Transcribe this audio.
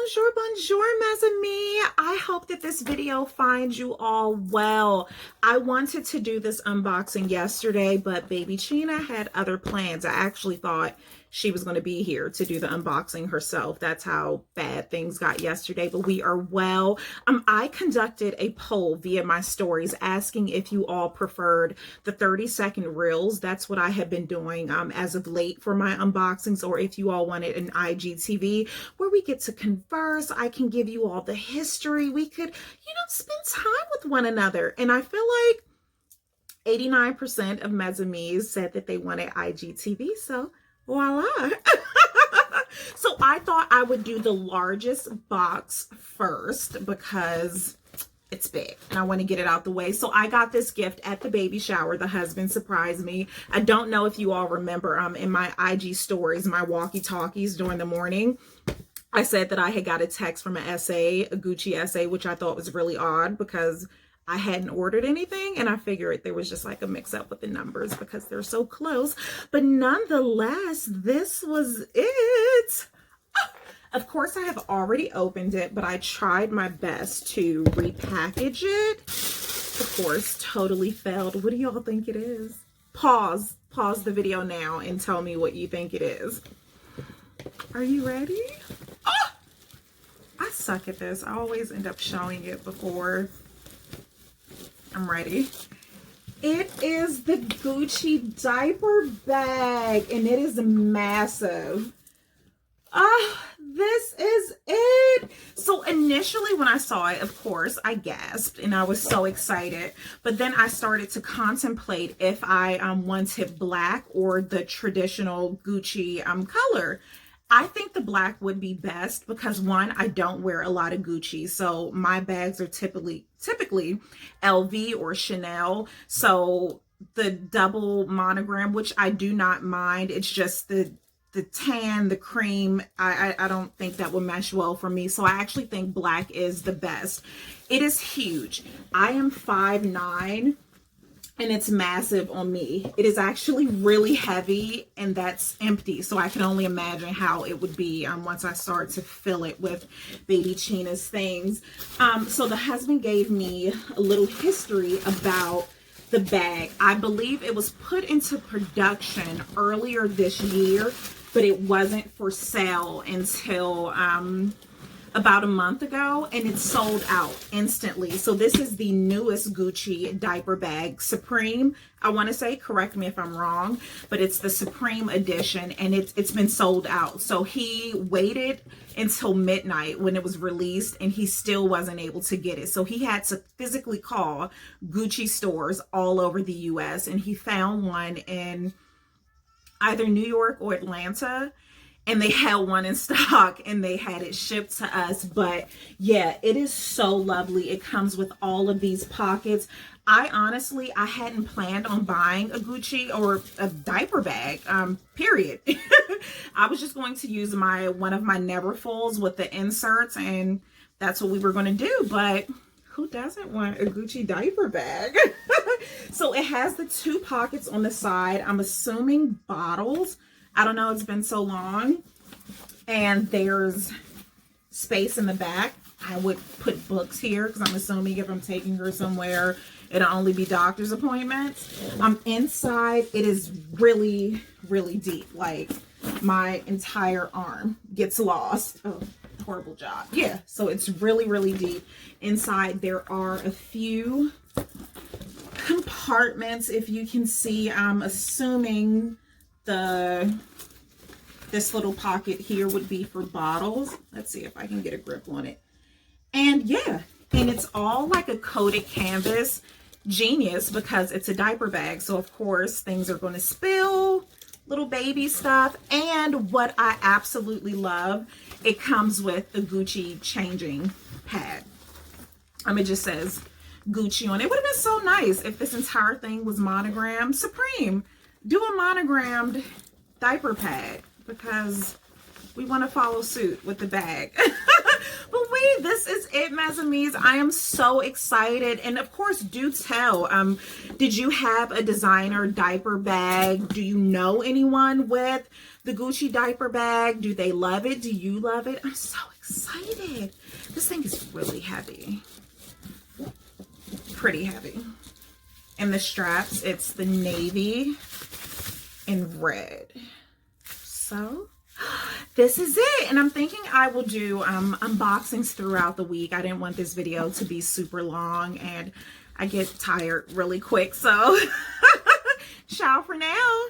Bonjour, bonjour, mes amis. I hope that this video finds you all well. I wanted to do this unboxing yesterday, but Babiccina had other plans. I actually thought she was going to be here to do the unboxing herself. That's how bad things got yesterday, but we are well. I conducted a poll via my stories asking if you all preferred the 30-second reels. That's what I have been doing as of late for my unboxings, or if you all wanted an IGTV where we get to converse. I can give you all the history. We could, spend time with one another. And I feel like 89% of Mesamis said that they wanted IGTV. So voila. So I thought I would do the largest box first because it's big and I want to get it out the way. So I got this gift at the baby shower. The husband surprised me. I don't know if you all remember in my IG stories, my walkie-talkies during the morning, I said that I had got a text from an essay, a Gucci essay, which I thought was really odd because I hadn't ordered anything, and I figured there was just like a mix up with the numbers because they're so close. But nonetheless, this was it. Of course, I have already opened it, but I tried my best to repackage it. Of course, totally failed. What do y'all think it is? Pause the video now and tell me what you think it is. Are you ready? Oh! I suck at this. I always end up showing it before I'm ready. It is the Gucci diaper bag, and it is massive. This is it. So initially when I saw it, of course, I gasped and I was so excited. But then I started to contemplate if I wanted black or the traditional Gucci color. I think the black would be best because, one, I don't wear a lot of Gucci. So my bags are typically LV or Chanel. So the double monogram, which I do not mind, it's just the tan, the cream, I don't think that would mesh well for me. So I actually think black is the best. It is huge. I am 5'9", and it's massive on me. It is actually really heavy, and that's empty. So I can only imagine how it would be once I start to fill it with Babiccina's things. So the husband gave me a little history about the bag. I believe it was put into production earlier this year, but it wasn't for sale until about a month ago, and it sold out instantly. So this is the newest Gucci diaper bag, Supreme, I want to say, correct me if I'm wrong, but it's the Supreme edition, and it's been sold out. So he waited until midnight when it was released, and he still wasn't able to get it. So he had to physically call Gucci stores all over the US, and he found one in either New York or Atlanta, and they had one in stock and they had it shipped to us. But yeah, it is so lovely. It comes with all of these pockets. I hadn't planned on buying a Gucci or a diaper bag, period. I was just going to use one of my Neverfulls with the inserts, and that's what we were going to do. But who doesn't want a Gucci diaper bag? So it has the two pockets on the side. I'm assuming bottles. I don't know, it's been so long. And there's space in the back. I would put books here because I'm assuming if I'm taking her somewhere, it'll only be doctor's appointments. Inside, it is really, really deep. Like, my entire arm gets lost. Oh, horrible job. Yeah, so it's really, really deep. Inside, there are a few compartments, if you can see. I'm assuming this little pocket here would be for bottles. Let's see if I can get a grip on it. And yeah, and it's all like a coated canvas. Genius, because it's a diaper bag. So of course things are going to spill, little baby stuff. And what I absolutely love, it comes with the Gucci changing pad. It just says Gucci on it. It would have been so nice if this entire thing was monogrammed. Supreme, do a monogrammed diaper pad because we want to follow suit with the bag. But this is it, Mesamis. I am so excited. And of course, do tell, did you have a designer diaper bag? Do you know anyone with the Gucci diaper bag? Do they love it? Do you love it? I'm so excited. excited. This thing is really heavy. Pretty heavy. And the straps, it's the navy and red. So this is it. And I'm thinking I will do unboxings throughout the week. I didn't want this video to be super long and I get tired really quick. So ciao for now.